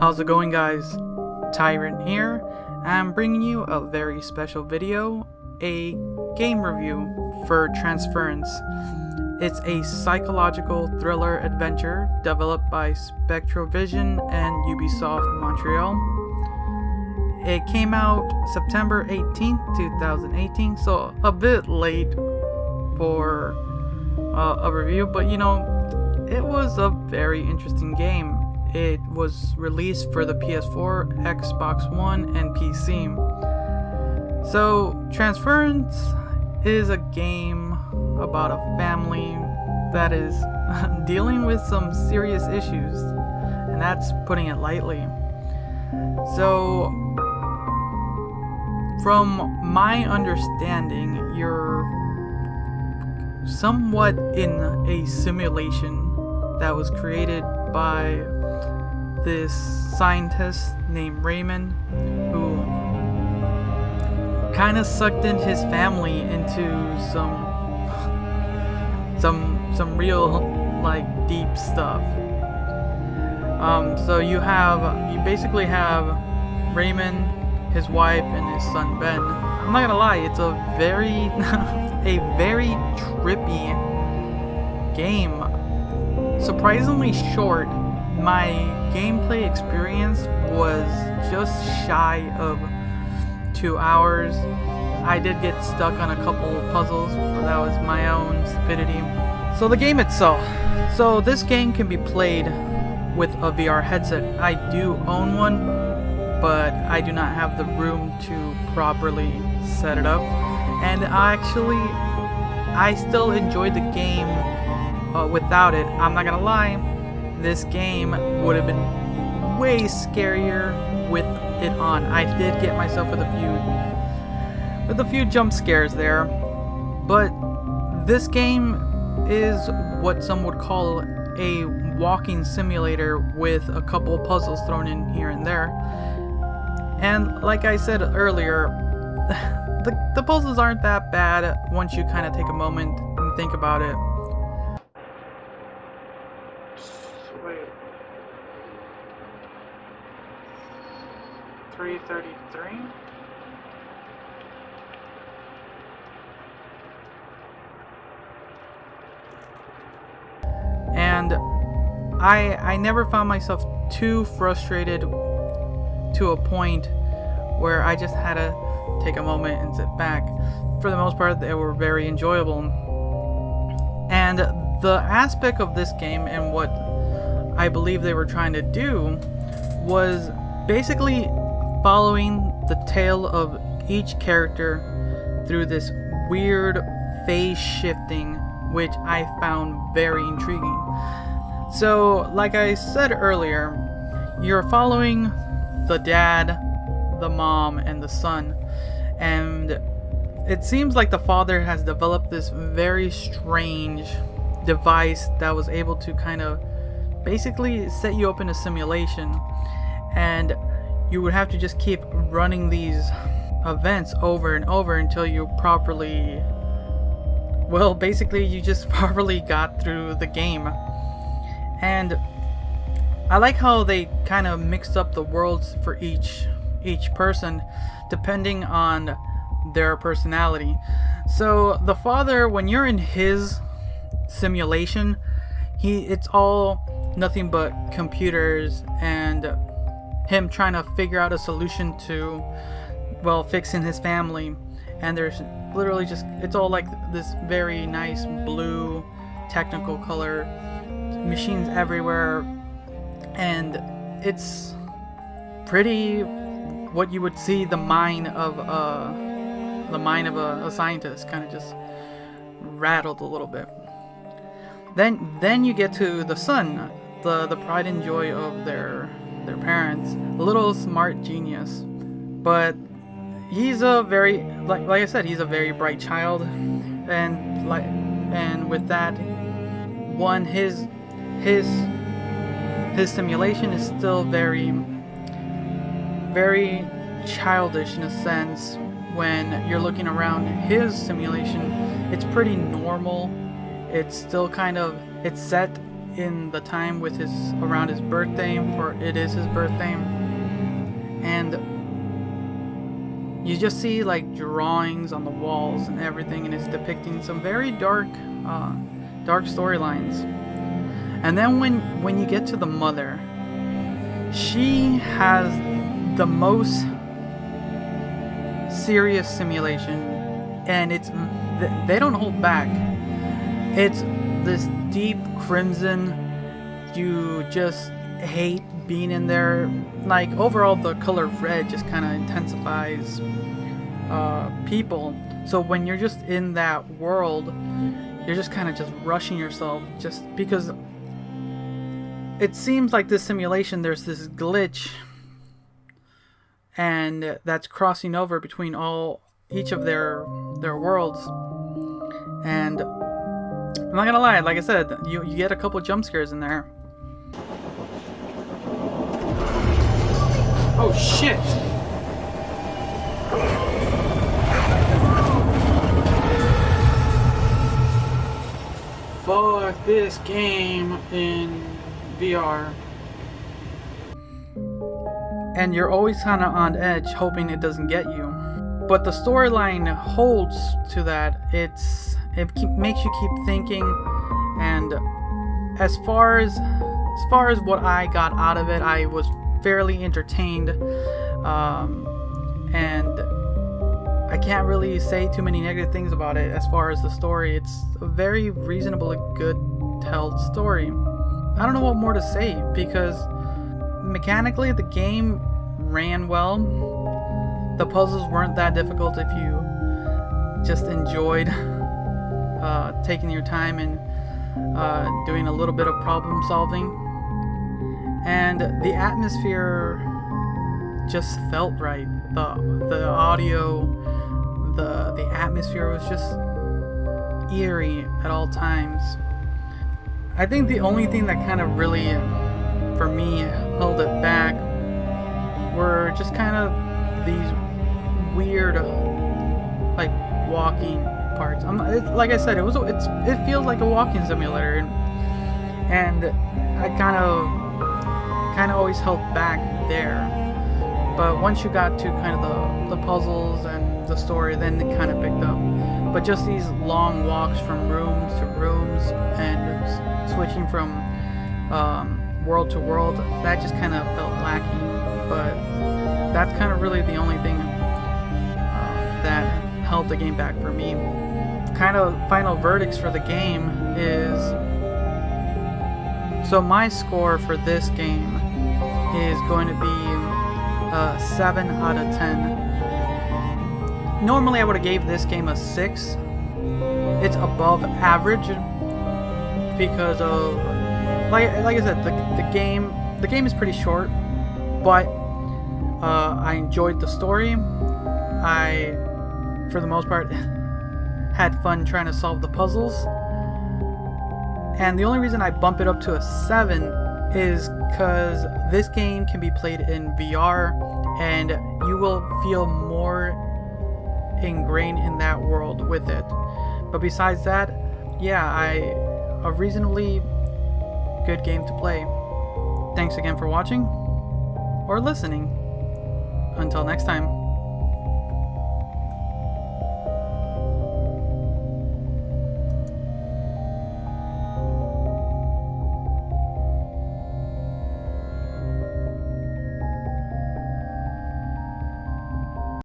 How's it going, guys? Tyrant here. I'm bringing you a very special video, a game review for Transference. It's a psychological thriller adventure developed by SpectreVision and Ubisoft Montreal. It came out September 18th, 2018, so a bit late for a review, but you know, it was a very interesting game. It was released for the PS4, Xbox One, and PC. So, Transference is a game about a family that is dealing with some serious issues, and that's putting it lightly. So, from my understanding, you're somewhat in a simulation that was created by this scientist named Raymond, who kind of sucked in his family into some real like deep stuff. So you basically have Raymond, his wife, and his son Ben. I'm not gonna lie, it's a very trippy game. Surprisingly short. My gameplay experience was just shy of 2 hours. I did get stuck on a couple of puzzles, but that was my own stupidity. So the game itself. So this game can be played with a VR headset. I do own one, but I do not have the room to properly set it up. And I still enjoyed the game without it. I'm not gonna lie. This game would have been way scarier with it on. I did get myself with a few jump scares there, but this game is what some would call a walking simulator with a couple puzzles thrown in here and there. And like I said earlier, the puzzles aren't that bad once you kind of take a moment and think about it. Wait. 333? And I never found myself too frustrated to a point where I just had to take a moment and sit back. For the most part, they were very enjoyable. And the aspect of this game and what I believe they were trying to do was basically following the tale of each character through this weird phase shifting, which I found very intriguing. So, like I said earlier, you're following the dad, the mom, and the son, and it seems like the father has developed this very strange device that was able to kind of basically set you up in a simulation, and you would have to just keep running these events over and over until you properly, well, basically you just properly got through the game. And I like how they kind of mixed up the worlds for each person depending on their personality. So the father, when you're in his simulation, it's all nothing but computers and him trying to figure out a solution to, well, fixing his family. And there's literally just, it's all like this very nice blue technical color, machines everywhere, and it's pretty what you would see the mind of a scientist kind of just rattled a little bit. Then you get to the son, the pride and joy of their parents, a little smart genius, but he's a very, like I said, he's a very bright child, and with that, his simulation is still very childish in a sense. When you're looking around his simulation, it's pretty normal. It's still kind of, it's set in the time with around his birthday, or it is his birthday, and you just see like drawings on the walls and everything, and it's depicting some very dark storylines. And then when you get to the mother, she has the most serious simulation, and they don't hold back. It's this deep crimson. You just hate being in there. Like, overall, the color red just kind of intensifies people. So when you're just in that world, you're just kind of just rushing yourself, just because it seems like this simulation, there's this glitch, and that's crossing over between each of their worlds. And I'm not gonna lie, like I said, you get a couple jump scares in there. Oh shit! Fuck this game in VR. And you're always kind of on edge, hoping it doesn't get you. But the storyline holds to that. It makes you keep thinking. And as far as what I got out of it, I was fairly entertained. And I can't really say too many negative things about it. As far as the story, it's a very reasonable, good told story. I don't know what more to say, because mechanically the game ran well. The puzzles weren't that difficult if you just enjoyed taking your time and doing a little bit of problem solving. And the atmosphere just felt right. The audio, the atmosphere was just eerie at all times. I think the only thing that kind of really, for me, held it back were just kind of these weird, like, walking parts. Like I said, it feels like a walking simulator, and I kind of always held back there. But once you got to kind of the puzzles and the story, then it kind of picked up. But just these long walks from rooms to rooms and switching from world to world, that just kind of felt lacking. But that's kind of really the only thing that held the game back for me. Kind of final verdicts for the game is, so my score for this game is going to be 7 out of 10. Normally I would have gave this game a 6. It's above average because of, like I said, the game is pretty short, but I enjoyed the story. I, for the most part, had fun trying to solve the puzzles. And the only reason I bump it up to a 7 is because this game can be played in VR, and you will feel more ingrained in that world with it. But besides that, yeah, a reasonably good game to play. Thanks again for watching or listening. Until next time.